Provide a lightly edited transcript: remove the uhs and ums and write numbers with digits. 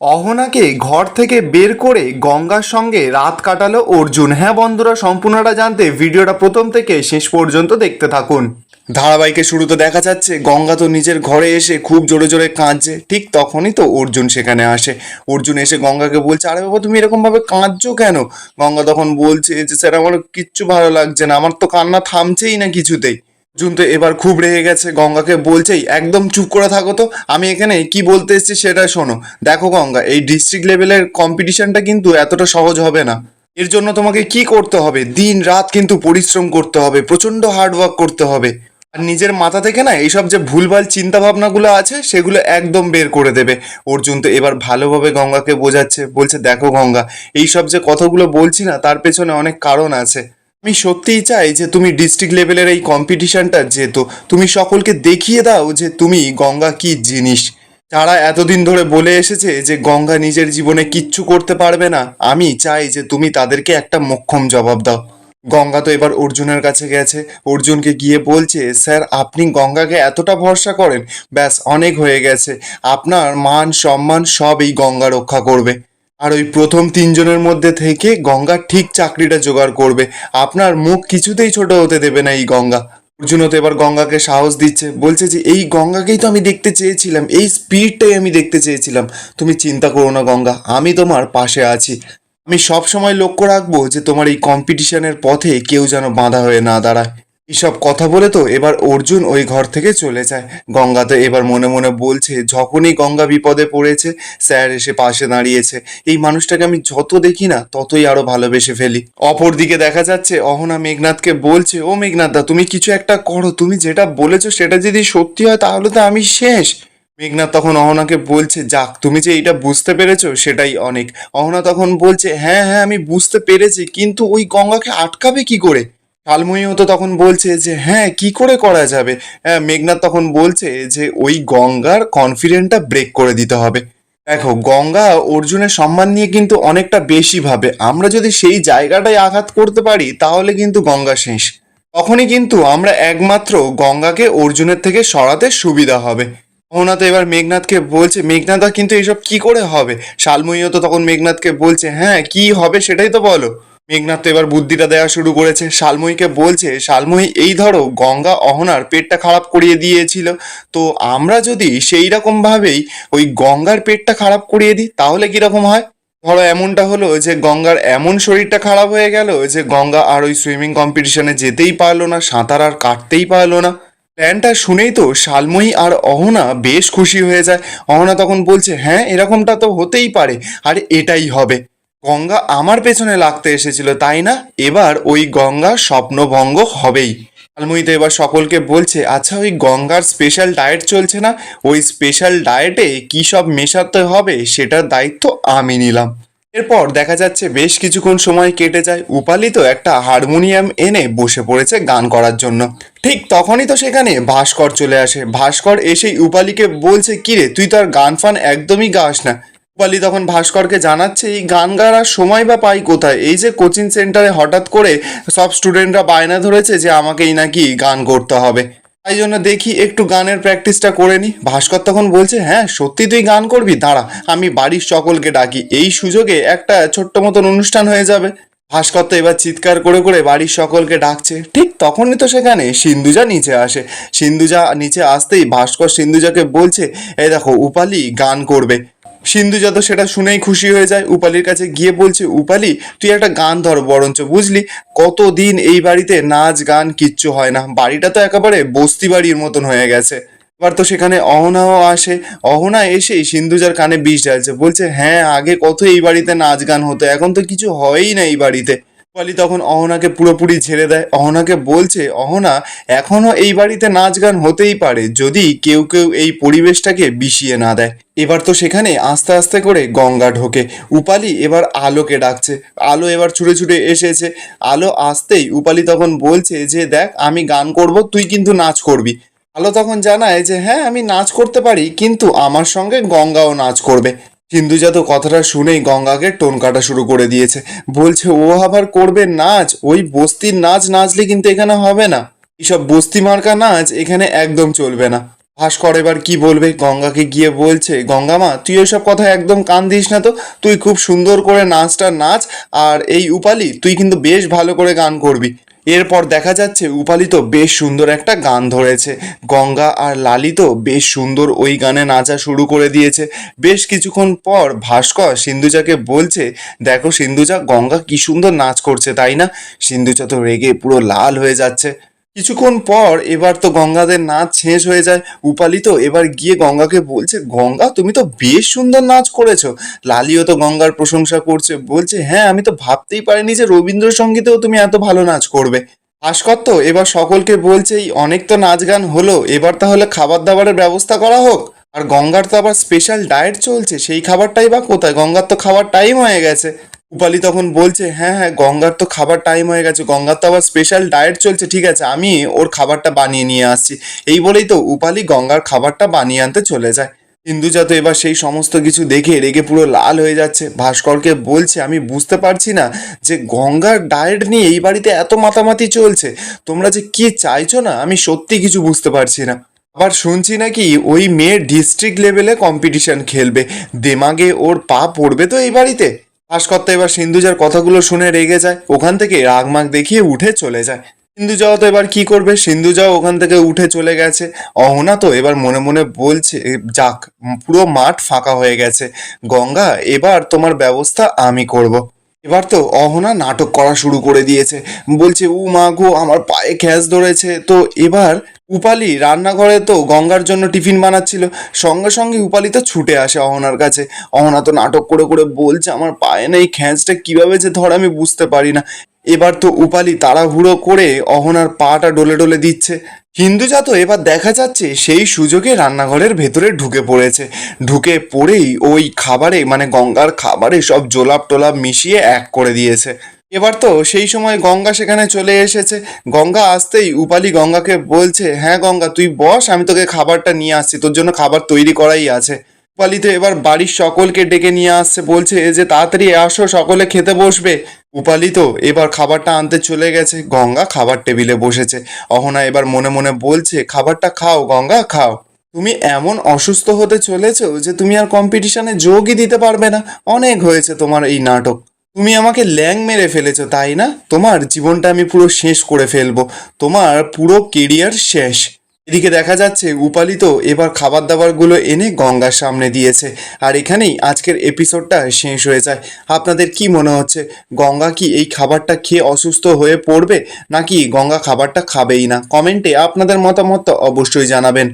অহনাকে ঘর থেকে বের করে গঙ্গার সঙ্গে রাত কাটালো অর্জুন। হ্যাঁ বন্ধুরা, সম্পূর্ণটা জানতে ভিডিওটা প্রথম থেকে শেষ পর্যন্ত দেখতে থাকুন। ধারাবাহিকের শুরুতে দেখা যাচ্ছে গঙ্গা তো নিজের ঘরে এসে খুব জোরে জোরে কাঁদছে। ঠিক তখনই তো অর্জুন সেখানে আসে। অর্জুন এসে গঙ্গাকে বলছে, আরে বাবা তুমি এরকম ভাবে কাঁদছো কেন? গঙ্গা তখন বলছে যে স্যার আমার কিচ্ছু ভালো লাগছে না, আমার তো কান্না থামছেই না কিছুতেই। অর্জুন তো এবার খুব রেগে গেছে, গঙ্গাকে বলছেই একদম চুপ করে থাকো তো, আমি এখানে কি বলতে এসেছি সেটা শোনো। দেখো গঙ্গা, এই ডিস্ট্রিক্ট লেভেলের কম্পিটিশনটা কিন্তু এতটা সহজ হবে না। এর জন্য তোমাকে কি করতে হবে, দিন রাত কিন্তু পরিশ্রম করতে হবে, প্রচন্ড হার্ড ওয়ার্ক করতে হবে। আর নিজের মাথা থেকে না এইসব যে ভুলভাল চিন্তা ভাবনাগুলো আছে সেগুলো একদম বের করে দেবে। অর্জুন তো এবার ভালোভাবে গঙ্গাকে বোঝাচ্ছে, বলছে দেখো গঙ্গা, এইসব যে কথাগুলো বলছি না তার পেছনে অনেক কারণ আছে। আমি সত্যিই চাই যে তুমি ডিস্ট্রিক্ট লেভেলের এই কম্পিটিশনটা যেতো, তুমি সকলকে দেখিয়ে দাও যে তুমি গঙ্গা কি জিনিস। যারা এতদিন ধরে বলে এসেছে যে গঙ্গা নিজের জীবনে কিচ্ছু করতে পারবে না, আমি চাই যে তুমি তাদেরকে একটা মোক্ষম জবাব দাও। গঙ্গা তো এবার অর্জুনের কাছে গেছে, অর্জুনকে গিয়ে বলছে স্যার আপনি গঙ্গাকে এতটা ভরসা করেন, ব্যাস অনেক হয়ে গেছে, আপনার মান সম্মান সব এই গঙ্গা রক্ষা করবে। আর ওই প্রথম তিনজনের মধ্যে থেকে গঙ্গা ঠিক চাকরিটা জোগাড় করবে, আপনার মুখ কিছুতেই ছোট হতে দেবে না এই গঙ্গা। অর্জুনও তো এবার গঙ্গাকে সাহস দিচ্ছে, বলছে যে এই গঙ্গাকেই তো আমি দেখতে চেয়েছিলাম, এই স্পিডটাই আমি দেখতে চেয়েছিলাম। তুমি চিন্তা করো না গঙ্গা, আমি তোমার পাশে আছি। আমি সব সময় লক্ষ্য রাখবো যে তোমার এই কম্পিটিশনের পথে কেউ যেন বাধা হয়ে না দাঁড়ায়। এইসব কথা বলে তো এবার অর্জুন ওই ঘর থেকে চলে যায়। গঙ্গা তো এবার মনে মনে বলছে, যখনই গঙ্গা বিপদে পড়েছে স্যার এসে পাশে দাঁড়িয়েছে, এই মানুষটাকে আমি যত দেখি না ততই আরো ভালোবেসে ফেলি। অপরদিকে দেখা যাচ্ছে অহনা মেঘনাথকে বলছে, ও মেঘনাথ দা তুমি কিছু একটা করো, তুমি যেটা বলেছো সেটা যদি সত্যি হয় তাহলে তো আমি শেষ। মেঘনাথ তখন অহনাকে বলছে, যাক তুমি যে এইটা বুঝতে পেরেছো সেটাই অনেক। অহনা তখন বলছে, হ্যাঁ হ্যাঁ আমি বুঝতে পেরেছি, কিন্তু ওই গঙ্গাকে আটকাবে কি করে? শালময়ীও তো তখন বলছে যে হ্যাঁ কি করে করা যাবে। হ্যাঁ, মেঘনাথ তখন বলছে যে ওই গঙ্গার কনফিডেন্টটা ব্রেক করে দিতে হবে। দেখো গঙ্গা অর্জুনের সম্মান নিয়ে কিন্তু অনেকটা বেশি ভাবে, আমরা যদি সেই জায়গাটায় আঘাত করতে পারি তাহলে কিন্তু গঙ্গা শেষ। তখনই কিন্তু আমরা একমাত্র গঙ্গাকে অর্জুনের থেকে সরাতে সুবিধা হবে। মোহনা তো এবার মেঘনাথকে বলছে, মেঘনাথা কিন্তু এইসব কি করে হবে? শালময়ীও তো তখন মেঘনাথকে বলছে, হ্যাঁ কি হবে সেটাই তো বলো। মেঘনাথ তো এবার বুদ্ধিটা দেওয়া শুরু করেছে, শালময়ীকে বলছে, শালময়ী এই ধরো গঙ্গা অহনার পেটটা খারাপ করিয়ে দিয়েছিল, তো আমরা যদি সেই রকম ভাবেই ওই গঙ্গার পেটটা খারাপ করিয়ে দিই তাহলে কিরকম হয়? ধরো এমনটা হলো যে গঙ্গার এমন শরীরটা খারাপ হয়ে গেল যে গঙ্গা আর ওই সুইমিং কম্পিটিশনে যেতেই পারলো না, সাঁতার আর কাটতেই পারলো না। প্ল্যানটা শুনেই তো শালময়ী আর অহনা বেশ খুশি হয়ে যায়। অহনা তখন বলছে, হ্যাঁ এরকমটা তো হতেই পারে, আর এটাই হবে। গঙ্গা আমার পেছনে লাগতে এসেছিল তাই না, এবার ওই গঙ্গা স্বপ্নভঙ্গ হবেই। শালময়ী তো এবার সকলকে বলছে, আচ্ছা ওই গঙ্গার স্পেশাল ডায়েট চলছে না, ওই স্পেশাল ডায়েটে কী সব মেশাতে হবে সেটার দায়িত্ব আমি নিলাম। এরপর দেখা যাচ্ছে বেশ কিছুক্ষণ সময় কেটে যায়, উপালি তো একটা হারমোনিয়াম এনে বসে পড়েছে গান করার জন্য। ঠিক তখনই তো সেখানে ভাস্কর চলে আসে। ভাস্কর এসেই উপালিকে বলছে, কিরে তুই তো আর গান ফান একদমই গাস না। উপালি তখন ভাস্করকে জানাচ্ছে, এই গান গাওয়ার সময় বা পাই কোথায়, এই যে কোচিং সেন্টারে হঠাৎ করে সব স্টুডেন্টরা বায়না ধরেছে যে আমাকেই নাকি গান করতে হবে, তাই জন্য দেখি একটু গানের প্র্যাকটিসটা করে নি। ভাস্কর তখন বলছে, হ্যাঁ সত্যি তুই গান করবি, দাঁড়া আমি বাড়ির সকলকে ডাকি, এই সুযোগে একটা ছোট্ট মতন অনুষ্ঠান হয়ে যাবে। ভাস্কর তো এবার চিৎকার করে করে বাড়ির সকলকে ডাকছে। ঠিক তখনই তো সেখানে সিন্ধুজা নিচে আসে। সিন্ধুজা নিচে আসতেই ভাস্কর সিন্ধুজাকে বলছে, এই দেখো উপালি গান করবে। সিন্ধুজা তো সেটা শুনেই খুশি হয়ে যায়, উপালির কাছে গিয়ে বলছে, উপালি তুই একটা গান ধর বরঞ্চ, বুঝলি কতদিন এই বাড়িতে নাচ গান কিচ্ছু হয় না, বাড়িটা তো একেবারে বস্তি বাড়ির মতন হয়ে গেছে। এবার তো সেখানে অহনাও আসে। অহনা এসেই সিন্ধুজার কানে বিষ ঢালছে, বলছে হ্যাঁ আগে কত এই বাড়িতে নাচ গান হতো, এখন তো কিছু হয়ই না এই বাড়িতে। রূপালি তখন অহনাকে পুরোপুরি ঝেড়ে দেয়, অহনাকে বলছে, অহনা এখনো এই বাড়িতে নাচ গান হতেই পারে যদি কেউ কেউ এই পরিবেশটাকে বিষিয়ে না দেয়। এবার তো সেখানে আস্তে আস্তে করে গঙ্গা ঢোকে। উপালি এবার আলোকে ডাকছে, আলো এবার ছুটে ছুটে এসেছে। আলো আসতেই উপালি তখন বলছে যে দেখ আমি গান করব, তুই কিন্তু নাচ করবি। আলো তখন জানায় যে হ্যাঁ আমি নাচ করতে পারি, কিন্তু আমার সঙ্গে গঙ্গাও নাচ করবে। সিন্ধুজা তো কথাটা শুনেই গঙ্গাকে টোন কাটা শুরু করে দিয়েছে, বলছে ও আবার করবে নাচ, ওই বস্তির নাচ নাচলে কিন্তু এখানে হবে না, এইসব বস্তি মার্কা নাচ এখানে একদম চলবে না। ভাস্কর এবার কি বলবে, গঙ্গাকে গিয়ে বলছে, গঙ্গা মা তুই ওইসব কথা একদম কান দিস না তো, তুই খুব সুন্দর করে নাচটা নাচ, আর এই উপালি তুই কিন্তু বেশ ভালো করে গান করবি। এরপর দেখা যাচ্ছে উপালি তো বেশ সুন্দর একটা গান ধরেছে, গঙ্গা আর লালি তো বেশ সুন্দর ওই গানে নাচা শুরু করে দিয়েছে। বেশ কিছুক্ষণ পর ভাস্কর সিন্ধুজাকে বলছে, দেখো সিন্ধুজা, গঙ্গা কি সুন্দর নাচ করছে তাই না? সিন্ধুজা তো রেগে পুরো লাল হয়ে যাচ্ছে। কিছুক্ষণ পর এবার তো গঙ্গাদের নাচ শেষ হয়ে যায়। উপালি তো এবার গিয়ে গঙ্গাকে বলছে, গঙ্গা তুমি তো বেশ সুন্দর নাচ করেছো। লালিও তো গঙ্গার প্রশংসা করছে, বলছে হ্যাঁ আমি তো ভাবতেই পারিনি যে রবীন্দ্রসঙ্গীতেও তুমি এত ভালো নাচ করবে। ভাস্কর তো এবার সকলকে বলছে, এই অনেক তো নাচ গান হলো, এবার তাহলে খাবার দাবারের ব্যবস্থা করা হোক। আর গঙ্গার তো আবার স্পেশাল ডায়েট চলছে, সেই খাবারটাই বা কোথায়, গঙ্গার তো খাবার টাইম হয়ে গেছে। উপালি তখন বলছে, হ্যাঁ হ্যাঁ গঙ্গার তো খাবার টাইম হয়ে গেছে, গঙ্গার তো আবার স্পেশাল ডায়েট চলছে, ঠিক আছে আমি ওর খাবারটা বানিয়ে নিয়ে আসছি। এই বলেই তো উপালি গঙ্গার খাবারটা বানিয়ে আনতে চলে যায়। হিন্দুজা তো এবার সেই সমস্ত কিছু দেখে রেগে পুরো লাল হয়ে যাচ্ছে, ভাস্করকে বলছে, আমি বুঝতে পারছি না যে গঙ্গার ডায়েট নিয়ে এই বাড়িতে এত মাতামাতি চলছে, তোমরা যে কি চাইছো না আমি সত্যি কিছু বুঝতে পারছি না। আবার শুনছি নাকি ওই মেয়ে ডিস্ট্রিক্ট লেভেলে কম্পিটিশন খেলবে, দেমাগে ওর পা পড়বে তো এই বাড়িতে। ভাস্কর তো এবার সিন্ধুজার কথাগুলো শুনে রেগে যায়, ওখান থেকে রাগমাগ দেখিয়ে উঠে চলে যায়। সিন্ধুজাও তো এবার কি করবে, সিন্ধুজাও ওখান থেকে উঠে চলে গেছে। অহনা তো এবার মনে মনে বলছে, যাক পুরো মাঠ ফাঁকা হয়ে গেছে, গঙ্গা এবার তোমার ব্যবস্থা আমি করব। এবার তো অহনা নাটক করা শুরু করে দিয়েছে, বলছে উ মা গো আমার পায়ে খ্যাচ ধরেছে। তো এবার উপালি রান্নাঘরে তো গঙ্গার জন্য টিফিন বানাচ্ছিল, সঙ্গে সঙ্গে উপালি তো ছুটে আসে অহনার কাছে। অহনা তো নাটক করে করে বলছে, আমার পায়ে না এই খ্যাঁচটা কিভাবে যে ধরে আমি বুঝতে পারি না। এবার তো উপালি তাড়াহুড়ো করে অহনার পাটা ডলে ডলে দিচ্ছে। হিন্দুজা তো এবার দেখা যাচ্ছে সেই সুযোগে রান্নাঘরের ভেতরে ঢুকে পড়েছে, ঢুকে পড়েই ওই খাবারে মানে গঙ্গার খাবারে সব জোলাপ টোলাপ মিশিয়ে এক করে দিয়েছে। এবার তো সেই সময় গঙ্গা সেখানে চলে এসেছে। গঙ্গা আসতেই উপালি গঙ্গাকে বলছে, হ্যাঁ গঙ্গা তুই বস, আমি তোকে খাবারটা নিয়ে আসছি, তোর জন্য খাবার তৈরি করাই আছে। উপালি তো এবার বাড়ির সকলকে ডেকে নিয়ে আসছে, বলছে যে তাড়াতাড়ি আসো সকলে খেতে বসবে। উপালি তো এবার খাবারটা আনতে চলে গেছে, গঙ্গা খাবার টেবিলে বসেছে। অহনা এবার মনে মনে বলছে, খাবারটা খাও গঙ্গা খাও, তুমি এমন অসুস্থ হতে চলেছো যে তুমি আর কম্পিটিশনে যোগই দিতে পারবে না, অনেক হয়েছে তোমার এই নাটক, তুমি আমাকে ল্যাং মেরে ফেলেছো তাই না, তোমার জীবনটা আমি পুরো শেষ করে ফেলবো, তোমার পুরো কেরিয়ার শেষ। এদিকে দেখা যাচ্ছে উপালি তো এবার খাবার দাবারগুলো এনে গঙ্গার সামনে দিয়েছে। আর এখানেই আজকের এপিসোডটা শেষ হয়ে যায়। আপনাদের কি মনে হচ্ছে, গঙ্গা কি এই খাবারটা খেয়ে অসুস্থ হয়ে পড়বে, নাকি গঙ্গা খাবারটা খাবেই না? কমেন্টে আপনাদের মতামত অবশ্যই জানাবেন।